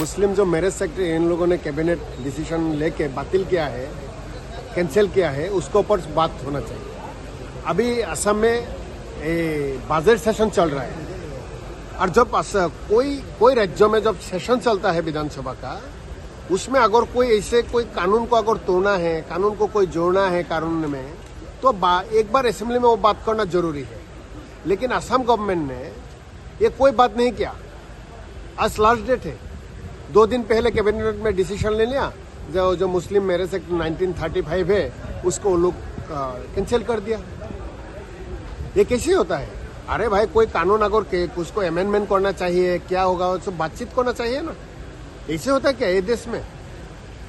मुस्लिम जो marriage sector in लोगों ने कैबिनेट डिसीजन लेके बातिल किया है, कैंसिल किया है, उसके ऊपर बात होना चाहिए। अभी असम में बजट सेशन चल रहा है और जब कोई राज्यों में जब सेशन चलता है विधानसभा का, उसमें अगर कोई ऐसे कोई कानून को अगर तोड़ना है, कानून को कोई जोड़ना है कानून में, तो एक बार असेंबली में वो बात करना जरूरी है। लेकिन असम गवर्नमेंट ने ये कोई बात नहीं किया। आज लास्ट डेट है, 2 दिन पहले कैबिनेट में डिसीजन ले लिया, जो मुस्लिम मैरिज एक्ट 1935 है उसको वो लोग कैंसिल कर दिया। ये कैसे होता है? अरे भाई, कोई कानून अगर उसको अमेंडमेंट करना चाहिए, क्या होगा उसको बातचीत करना चाहिए ना। ऐसे होता है क्या ये देश में?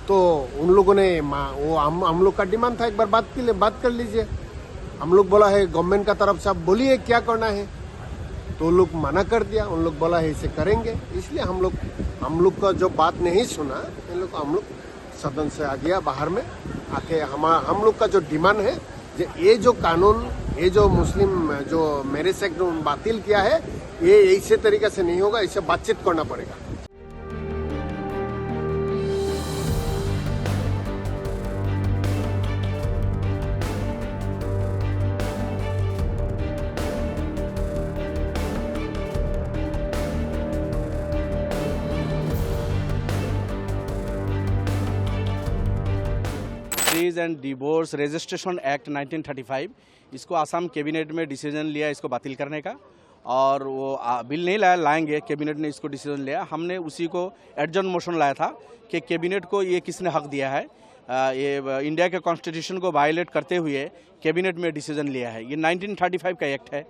तो उन लोगों ने वो हम लोग का डिमांड था, एक बार बात कर लीजिए। हम लोग बोला है गवर्नमेंट का तरफ से, आप बोलिए क्या करना है, तो उन लोग मना कर दिया। उन लोग बोला है इसे करेंगे, इसलिए हम लोग का जो बात नहीं सुना, हम लोग सदन से आ गया बाहर में आके। हम लोग का जो डिमांड है, ये जो कानून, ये जो मुस्लिम जो मैरिज एक्ट बातिल किया है, ये ऐसे तरीके से नहीं होगा, इसे बातचीत करना पड़ेगा। Marriage and divorce registration act 1935, इसको आसाम कैबिनेट में डिसीजन लिया इसको बातिल करने का, और वो बिल नहीं लाएंगे, कैबिनेट ने इसको डिसीजन लिया। हमने उसी को एडजर्न मोशन लाया था कि कैबिनेट को ये किसने हक दिया है, ये इंडिया के कॉन्स्टिट्यूशन को वायलेट करते हुए कैबिनेट में डिसीजन लिया है। ये 1935 का एक्ट है।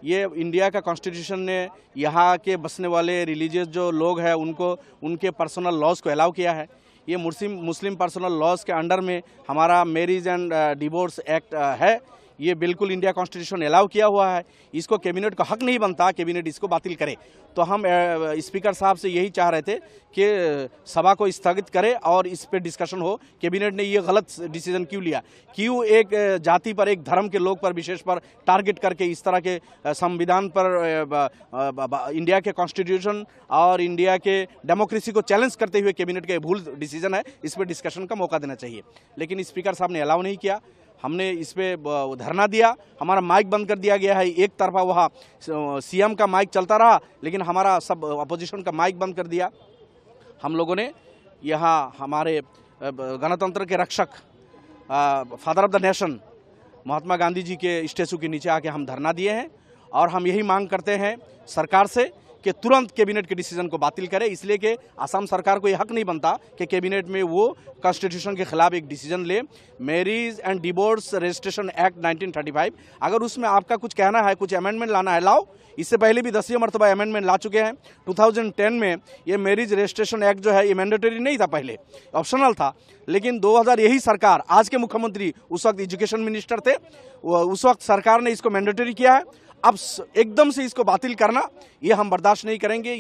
ये इंडिया का कॉन्स्टिट्यूशन ने यहाँ के बसने वाले रिलीजियस जो लोग हैं उनको उनके पर्सनल लॉज को अलाउ किया है। ये मुस्लिम पर्सनल लॉज के अंडर में हमारा मैरिज एंड डिवोर्स एक्ट है। ये बिल्कुल इंडिया कॉन्स्टिट्यूशन अलाउ किया हुआ है। इसको कैबिनेट का हक नहीं बनता कैबिनेट इसको बातिल करे। तो हम स्पीकर साहब से यही चाह रहे थे कि सभा को स्थगित करे और इस पे डिस्कशन हो। कैबिनेट ने ये गलत डिसीजन क्यों लिया, क्यों एक जाति पर, एक धर्म के लोग पर विशेष पर टारगेट करके इस तरह के संविधान पर, इंडिया के कॉन्स्टिट्यूशन और इंडिया के डेमोक्रेसी को चैलेंज करते हुए कैबिनेट का भूल डिसीजन है। इस पर डिस्कशन का मौका देना चाहिए, लेकिन स्पीकर साहब ने अलाउ नहीं किया। हमने इस पे धरना दिया, हमारा माइक बंद कर दिया गया है। एक तरफा वहाँ सीएम का माइक चलता रहा, लेकिन हमारा सब अपोजिशन का माइक बंद कर दिया। हम लोगों ने यहाँ हमारे गणतंत्र के रक्षक, father of the nation Mahatma Gandhi ji के स्टैचू के नीचे आके हम धरना दिए हैं, और हम यही मांग करते हैं सरकार से कि तुरंत कैबिनेट के डिसीजन को बातिल करे, इसलिए कि असम सरकार को यह हक नहीं बनता कि कैबिनेट में वो कॉन्स्टिट्यूशन के खिलाफ एक डिसीजन ले। Marriage and divorce registration act 1935, अगर उसमें आपका कुछ कहना है, कुछ अमेंडमेंट लाना है, लाओ। इससे पहले भी 10 मरतबा अमेंडमेंट ला चुके हैं। 2010 में ये मैरिज रजिस्ट्रेशन एक्ट जो है ये मैंडेटरी नहीं था, पहले ऑप्शनल था। लेकिन 2000 यही सरकार, आज के मुख्यमंत्री उस वक्त एजुकेशन मिनिस्टर थे, उस वक्त सरकार ने इसको मैंडेटरी किया है। अब एकदम से इसको बातिल करना ये हम बर्दाश्त नहीं करेंगे।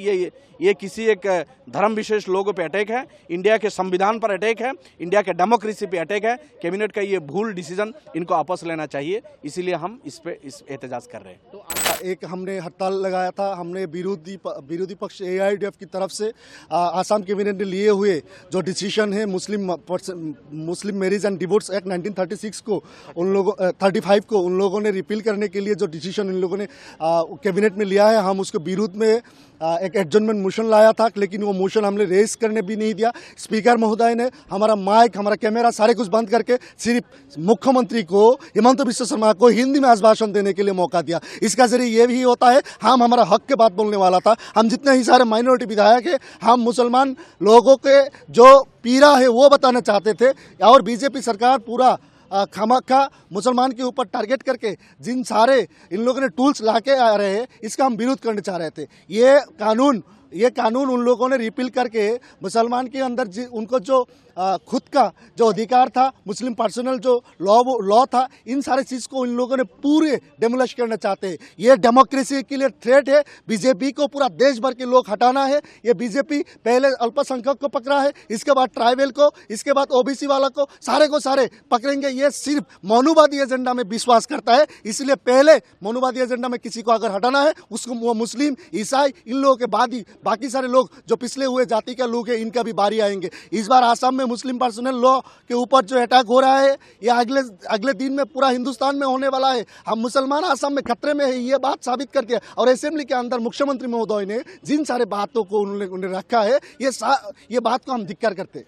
ये किसी एक धर्म विशेष लोगों पे अटैक है, इंडिया के संविधान पर अटैक है, इंडिया के डेमोक्रेसी पे अटैक है। कैबिनेट का ये भूल डिसीजन इनको वापस लेना चाहिए, इसीलिए हम इस एहतजाज कर रहे हैं। तो एक हमने हड़ताल लगाया था, हमने विरोधी पक्ष AIDF की तरफ से आसाम कैबिनेट ने लिए हुए जो डिसीजन है मुस्लिम मैरिज एंड डिवोर्स एक्ट 1936 को, उन लोगों 35 को उन लोगों ने रिपील करने के लिए जो डिसीजन इन लोगों ने कैबिनेट में लिया है, हम उसके विरोध में एक एडजर्नमेंट मोशन लाया था, लेकिन वो मोशन हमने रेज करने भी नहीं दिया। स्पीकर महोदय ने हमारा माइक, हमारा कैमरा सारे कुछ बंद करके सिर्फ मुख्यमंत्री को, हिमंत बिस्वा शर्मा को हिंदी में आज भाषण देने के लिए मौका दिया। इसका जरिए ये भी होता है, हम हमारा हक के बात बोलने वाला था। हम जितने ही सारे माइनॉरिटी विधायक है, हम मुसलमान लोगों के जो पीड़ा है वो बताना चाहते थे, और बीजेपी सरकार पूरा खामखा मुसलमान के ऊपर टारगेट करके जिन सारे इन लोगों ने टूल्स लाके आ रहे हैं, इसका हम विरोध करना चाह रहे थे। ये कानून उन लोगों ने रिपील करके मुसलमान के अंदर उनको जो खुद का जो अधिकार था, मुस्लिम पर्सनल जो लॉ था, इन सारे चीज़ को इन लोगों ने पूरे डेमोलिश करना चाहते हैं। ये डेमोक्रेसी के लिए थ्रेट है। बीजेपी को पूरा देश भर के लोग हटाना है। ये बीजेपी पहले अल्पसंख्यक को पकड़ा है, इसके बाद ट्राइबल को, इसके बाद OBC वाला को सारे पकड़ेंगे। ये सिर्फ मनुवादी एजेंडा में विश्वास करता है, इसलिए पहले मनुवादी एजेंडा में किसी को अगर हटाना है, उसको वो मुस्लिम, ईसाई इन लोगों के बाद ही बाकी सारे लोग जो पिछले हुए जाति का लोग हैं इनका भी बारी आएंगे। इस बार आसाम में मुस्लिम पर्सनल लॉ के ऊपर जो अटैक हो रहा है ये अगले दिन में पूरा हिंदुस्तान में होने वाला है। हम मुसलमान आसाम में खतरे में है ये बात साबित करके, और असेंबली के अंदर मुख्यमंत्री महोदय ने जिन सारे बातों को उन्हें रखा है ये बात को हम धिक्कार करते हैं।